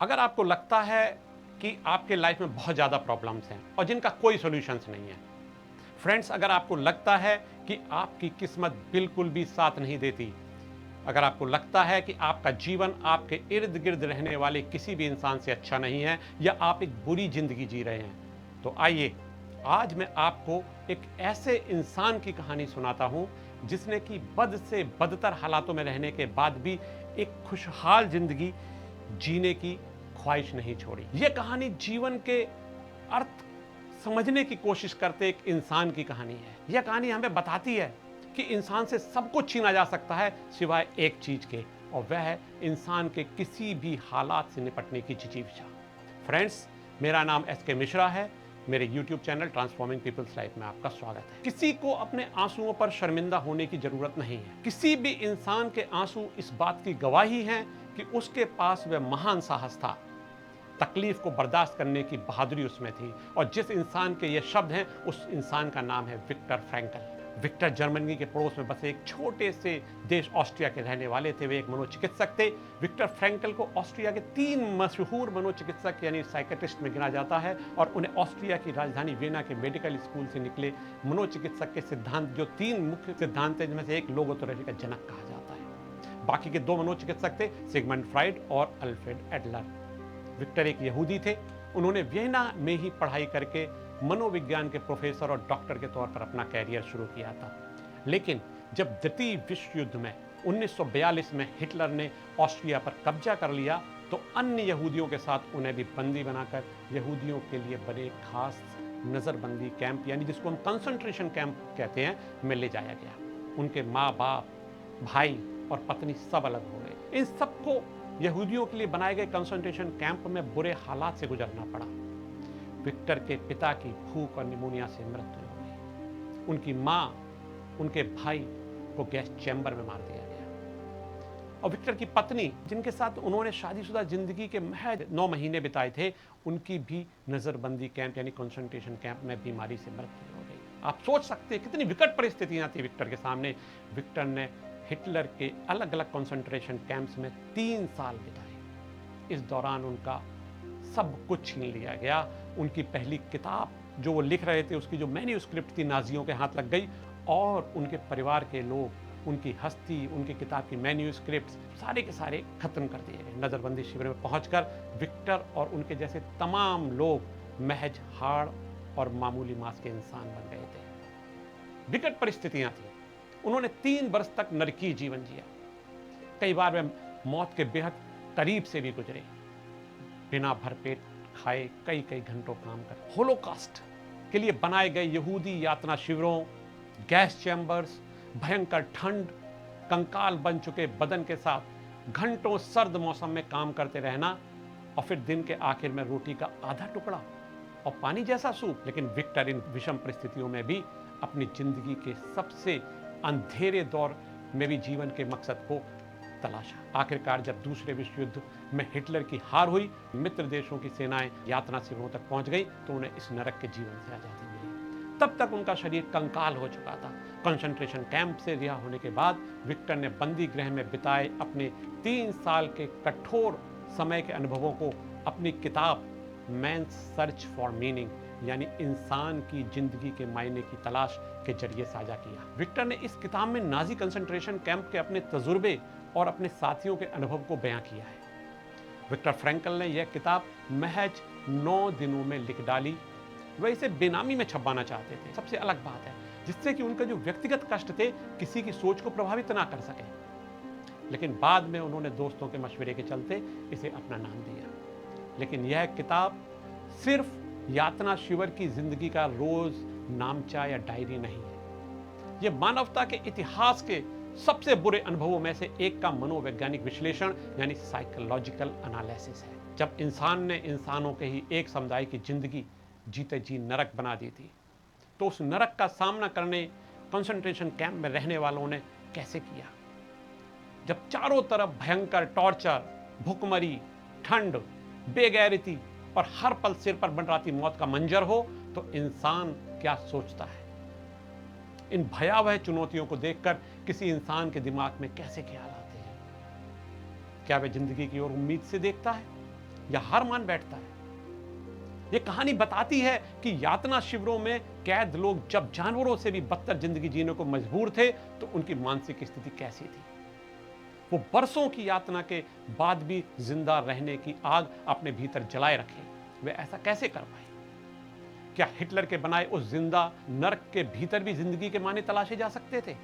अगर आपको लगता है कि आपके लाइफ में बहुत ज़्यादा प्रॉब्लम्स हैं और जिनका कोई सॉल्यूशंस नहीं है, फ्रेंड्स, अगर आपको लगता है कि आपकी किस्मत बिल्कुल भी साथ नहीं देती, अगर आपको लगता है कि आपका जीवन आपके इर्द गिर्द रहने वाले किसी भी इंसान से अच्छा नहीं है या आप एक बुरी जिंदगी जी रहे हैं, तो आइए आज मैं आपको एक ऐसे इंसान की कहानी सुनाता हूं जिसने कि बद से बदतर हालातों में रहने के बाद भी एक खुशहाल जिंदगी जीने की ख्वाहिश नहीं छोड़ी। यह कहानी जीवन के अर्थ समझने की कोशिश करते एक इंसान की कहानी है। यह कहानी हमें बताती है कि इंसान से सब कुछ छीना जा सकता है सिवाय एक चीज के, और वह है इंसान के किसी भी हालात से निपटने की जिजीविषा। फ्रेंड्स, मेरा नाम एस.के. मिश्रा है। मेरे YouTube channel transforming people's life में आपका स्वागत है। किसी को अपने आंसुओं पर शर्मिंदा होने की जरूरत नहीं है। किसी भी इंसान के आंसू इस बात की गवाही हैं कि उसके पास वह महान साहस था, तकलीफ को बर्दाश्त करने की बहादुरी उसमें थी। और जिस इंसान के ये शब्द हैं, उस इंसान का नाम है विक्टर फ्रैंकल। विक्टर जर्मनी के पड़ोस में बसे एक छोटे से देश ऑस्ट्रिया के रहने वाले थे। वे एक मनोचिकित्सक थे। विक्टर फ्रैंकल को ऑस्ट्रिया के 3 मशहूर मनोचिकित्सक यानी साइकेट्रिस्ट में गिना जाता है, और उन्हें ऑस्ट्रिया की राजधानी वियना के मेडिकल स्कूल से निकले मनोचिकित्सक के सिद्धांत, जो 3 मुख्य सिद्धांत हैं, जिनमें से एक लोगोथेरेपी का जनक कहा जाता है। बाकी के 2 मनोचिकित्सक थे सिगमंड फ्राइड और अल्फ्रेड एडलर। विक्टर एक यहूदी थे। उन्होंने वियना में ही पढ़ाई करके मनोविज्ञान के प्रोफेसर और डॉक्टर के तौर पर अपना कैरियर शुरू किया था। लेकिन जब द्वितीय विश्व युद्ध में 1942 में हिटलर ने ऑस्ट्रिया पर कब्जा कर लिया, तो अन्य यहूदियों के साथ उन्हें भी बंदी बनाकर यहूदियों के लिए बने खास नजरबंदी कैंप, यानी जिसको हम कंसंट्रेशन कैंप कहते हैं, में ले जाया गया। उनके माँ बाप, भाई और पत्नी सब अलग हो गए। इन सबको यहूदियों के लिए बनाए गए कंसंट्रेशन कैंप में बुरे हालात से गुजरना पड़ा। विक्टर के पिता की भूख और निमोनिया से मृत्यु हो गई। उनकी मां, उनके भाई को गैस चैम्बर में मार दिया गया, और विक्टर की पत्नी, जिनके साथ उन्होंने शादीशुदा जिंदगी के महज 9 महीने बिताए थे, उनकी भी नजरबंदी कैंप यानी कंसंट्रेशन कैंप में बीमारी से मृत्यु हो गई। आप सोच सकते हैं कितनी विकट परिस्थितियां थी विक्टर के सामने। विक्टर ने हिटलर के अलग अलग कंसंट्रेशन कैंप्स में 3 साल बिताए। इस दौरान उनका सब कुछ छीन लिया गया। उनकी पहली किताब जो वो लिख रहे थे, उसकी जो मैन्यूस्क्रिप्ट थी, नाजियों के हाथ लग गई, और उनके परिवार के लोग, उनकी हस्ती, उनकी किताब की मैन्यूस्क्रिप्ट सारे के सारे खत्म कर दिए गए। नजरबंदी शिविर में पहुंचकर विक्टर और उनके जैसे तमाम लोग महज हाड़ और मामूली मांस के इंसान बन गए थे। विकट परिस्थितियां थी। उन्होंने 3 वर्ष तक नरकीय जीवन जिया। कई बार वे मौत के बेहद करीब से भी गुजरे। बिना भरपेट खाए कई कई घंटों काम कर होलोकास्ट के लिए बनाए गए यहूदी यातना शिविरों, गैस चैम्बर्स, भयंकर ठंड, कंकाल बन चुके बदन के साथ घंटों सर्द मौसम में काम करते रहना, और फिर दिन के आखिर में रोटी का आधा टुकड़ा और पानी जैसा सूप। लेकिन विक्टर इन विषम परिस्थितियों में भी अपनी जिंदगी के सबसे अंधेरे दौर में भी जीवन के मकसद को तलाशा। आखिरकार जब दूसरे विश्व युद्ध में हिटलर की हार हुई, मित्र देशों की सेनाएं यातना शिविरों तक पहुंच गई, तो उन्हें इस नरक के जीवन से आजादी मिली। तब तक उनका शरीर कंकाल हो चुका था। कंसंट्रेशन कैंप से रिहा होने के बाद विक्टर ने बंदी गृह में बिताए अपने 3 साल के कठोर समय के अनुभवों को अपनी किताब मैन्स सर्च फॉर मीनिंग, यानी इंसान की जिंदगी के मायने की तलाश के जरिए साझा किया। विक्टर ने इस किताब में नाजी कंसंट्रेशन कैंप के अपने तजुर्बे और अपने साथियों के अनुभव को बयां किया है। विक्टर फ्रैंकल ने यह किताब महज 9 दिनों में लिख डाली। वह इसे बेनामी में छपवाना चाहते थे। सबसे अलग बात है, जिससे कि उनका जो व्यक्तिगत कष्ट थे किसी की सोच को प्रभावित ना कर सके। लेकिन बाद में उन्होंने दोस्तों के मशवरे के चलते इसे अपना नाम दिया। लेकिन यह किताब सिर्फ यातना शिविर की जिंदगी का रोज नामचा या डायरी नहीं है। यह मानवता के इतिहास के सबसे बुरे अनुभवों में से एक का मनोवैज्ञानिक विश्लेषण यानी साइकोलॉजिकल एनालिसिस है। जब इंसान ने इंसानों के ही एक समुदाय की जिंदगी जीते जी नरक बना दी थी, तो उस नरक का सामना करने कंसंट्रेशन कैंप में रहने वालों ने कैसे किया। जब चारों तरफ भयंकर टॉर्चर, भुखमरी, ठंड, बेगैरती और हर पल सिर पर मंडराती मौत का मंजर हो, तो इंसान क्या सोचता है। इन भयावह चुनौतियों को देखकर किसी इंसान के दिमाग में कैसे ख्याल आते हैं। क्या वह जिंदगी की ओर उम्मीद से देखता है, या हार मान बैठता है। यह कहानी बताती है कि यातना शिविरों में कैद लोग जब जानवरों से भी बदतर जिंदगी जीने को मजबूर थे तो उनकी मानसिक स्थिति कैसी थी। वो बरसों की यातना के बाद भी जिंदा रहने की आग अपने भीतर जलाए रखे। वे ऐसा कैसे कर पाए? क्या हिटलर के बनाए उस जिंदा नर्क के भीतर भी जिंदगी के माने तलाशे जा सकते थे?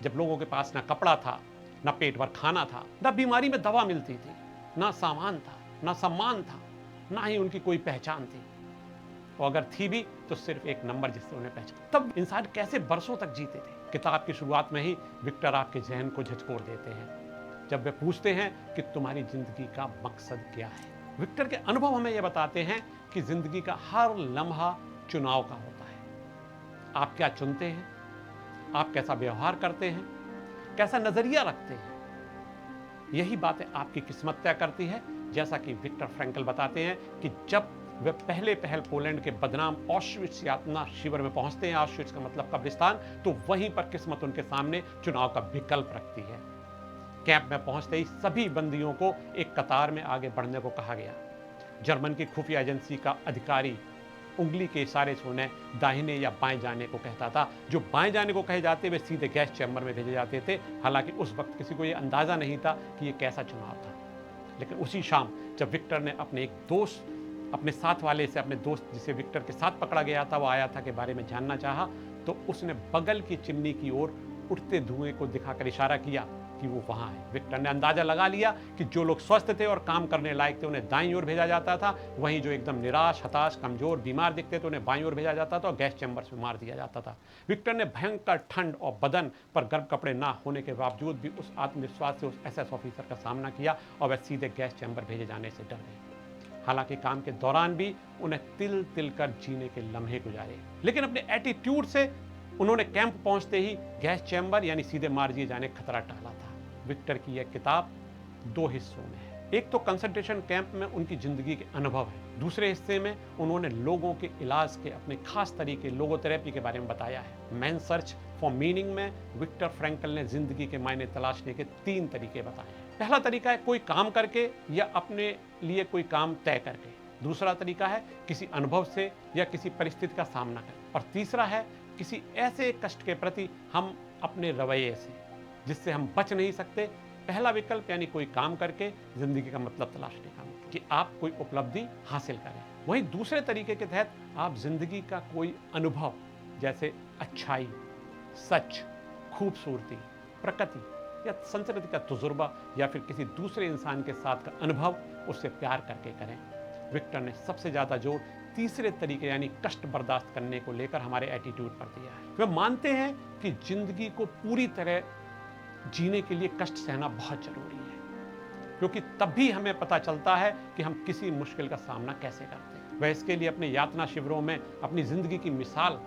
जब लोगों के पास ना कपड़ा था, ना पेट भर खाना था, ना बीमारी में दवा मिलती थी, ना सामान था, ना सम्मान था, ना ही उनकी कोई पहचान थी, और अगर थी भी तो सिर्फ एक नंबर जिससे उन्हें पहचान। तब इंसान कैसे बरसों तक जीते थे? किताब की शुरुआत में ही विक्टर आपके जहन को झकझोर देते हैं जब वे पूछते हैं कि तुम्हारी जिंदगी का मकसद क्या है। विक्टर के अनुभव हमें यह बताते हैं कि जिंदगी का हर लम्हा चुनाव का होता है। आप क्या चुनते हैं? आप कैसा व्यवहार करते हैं? कैसा नजरिया रखते हैं? यही बातें आपकी किस्मत तय करती है। जैसा कि विक्टर फ्रैंकल बताते हैं कि जब वे पहले पोलैंड के बदनाम ऑश्विट्ज यातना शिविर में पहुंचते हैं, ऑश्विट्ज का मतलब कब्रिस्तान, तो वहीं पर किस्मत उनके सामने चुनाव का विकल्प रखती है। कैंप में पहुंचते ही सभी बंदियों को एक कतार में आगे बढ़ने को कहा गया। जर्मन की खुफिया एजेंसी का अधिकारी उंगली के इशारे से उन्हें दाहिने या बाएं जाने को कहता था। जो बाएं जाने को कहे जाते वे सीधे गैस चैम्बर में भेजे जाते थे। हालांकि उस वक्त किसी को यह अंदाजा नहीं था कि यह कैसा चुनाव था। लेकिन उसी शाम जब विक्टर ने अपने एक दोस्त, अपने साथ वाले से, अपने दोस्त जिसे विक्टर के साथ पकड़ा गया था, वो आया था, के बारे में जानना चाहा, तो उसने बगल की चिमनी की ओर उठते धुएं को दिखाकर इशारा किया कि वो वहां है। विक्टर ने अंदाजा लगा लिया कि जो लोग स्वस्थ थे और काम करने लायक थे उन्हें दाईं ओर भेजा जाता था, वहीं जो एकदम निराश, हताश, कमजोर, बीमार दिखते थे उन्हें बाईं ओर भेजा जाता था और गैस चैम्बर्स में मार दिया जाता था। विक्टर ने भयंकर ठंड और बदन पर गर्म कपड़े ना होने के बावजूद भी उस आत्मविश्वास से उस एसएस ऑफिसर का सामना किया और वह सीधे गैस चैम्बर भेजे जाने से डर गए। हालांकि काम के दौरान भी उन्हें तिल तिल कर जीने के लम्हे गुजारे, लेकिन अपने एटीट्यूड से उन्होंने कैंप पहुंचते ही गैस चैम्बर यानी सीधे मार दिए जाने खतरा टाला था। विक्टर की यह किताब दो हिस्सों में है। एक तो कंसंट्रेशन कैंप में उनकी जिंदगी के अनुभव है, दूसरे हिस्से में उन्होंने लोगों के इलाज के अपने खास तरीके, लोगोथेरेपी के बारे में बताया है। मैन सर्च फॉर मीनिंग में विक्टर फ्रैंकल ने जिंदगी के मायने तलाशने के 3 तरीके बताए हैं। पहला तरीका है कोई काम करके या अपने लिए कोई काम तय करके। दूसरा तरीका है किसी अनुभव से या किसी परिस्थिति का सामना कर। और तीसरा है किसी ऐसे कष्ट के प्रति हम अपने रवैये से जिससे हम बच नहीं सकते। पहला विकल्प यानी कोई काम करके जिंदगी का मतलब तलाशने का, कि आप कोई उपलब्धि हासिल करें। वहीं दूसरे तरीके के तहत आप जिंदगी का कोई अनुभव, जैसे अच्छाई, सच, खूबसूरती, प्रकृति या संस्कृति का तजुर्बा या फिर किसी दूसरे इंसान के साथ का अनुभव, उससे प्यार करके करें। विक्टर ने सबसे ज्यादा जोर तीसरे तरीके यानी कष्ट बर्दाश्त करने को लेकर हमारे एटीट्यूड पर दिया है। वे मानते हैं कि जिंदगी को पूरी तरह जीने के लिए कष्ट सहना बहुत जरूरी है, क्योंकि तब भी हमें पता चलता है कि हम किसी मुश्किल का सामना कैसे करते हैं। वह इसके लिए अपने यातना शिविरों में अपनी जिंदगी की मिसाल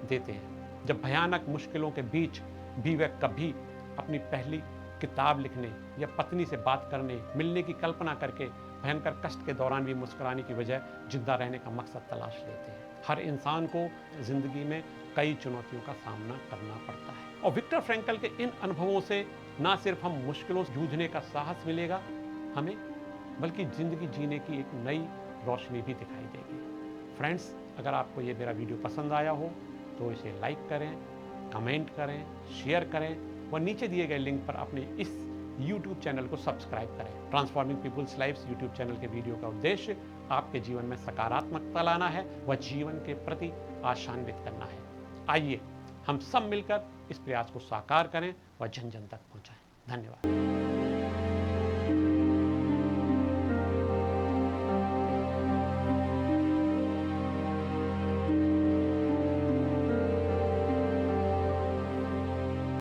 देते हैं। जब भयानक मुश्किलों के बीच भी वह कभी अपनी पहली किताब लिखने या पत्नी से बात करने, मिलने की कल्पना करके भयंकर कष्ट के दौरान भी मुस्कुराने की वजह जिंदा रहने का मकसद तलाश लेते हैं। हर इंसान को जिंदगी में कई चुनौतियों का सामना करना पड़ता है, और विक्टर फ्रैंकल के इन अनुभवों से ना सिर्फ हम मुश्किलों से जूझने का साहस मिलेगा हमें, बल्कि जिंदगी जीने की एक नई रोशनी भी दिखाई देगी। फ्रेंड्स, अगर आपको ये मेरा वीडियो पसंद आया हो तो इसे लाइक करें, कमेंट करें, शेयर करें व नीचे दिए गए लिंक पर अपने इस YouTube चैनल को सब्सक्राइब करें। Transforming people's lives YouTube channel के वीडियो का उद्देश्य आपके जीवन में सकारात्मकता लाना है व जीवन के प्रति आशान्वित करना है। आइए हम सब मिलकर इस प्रयास को साकार करें व जन जन तक पहुंचाएं। धन्यवाद।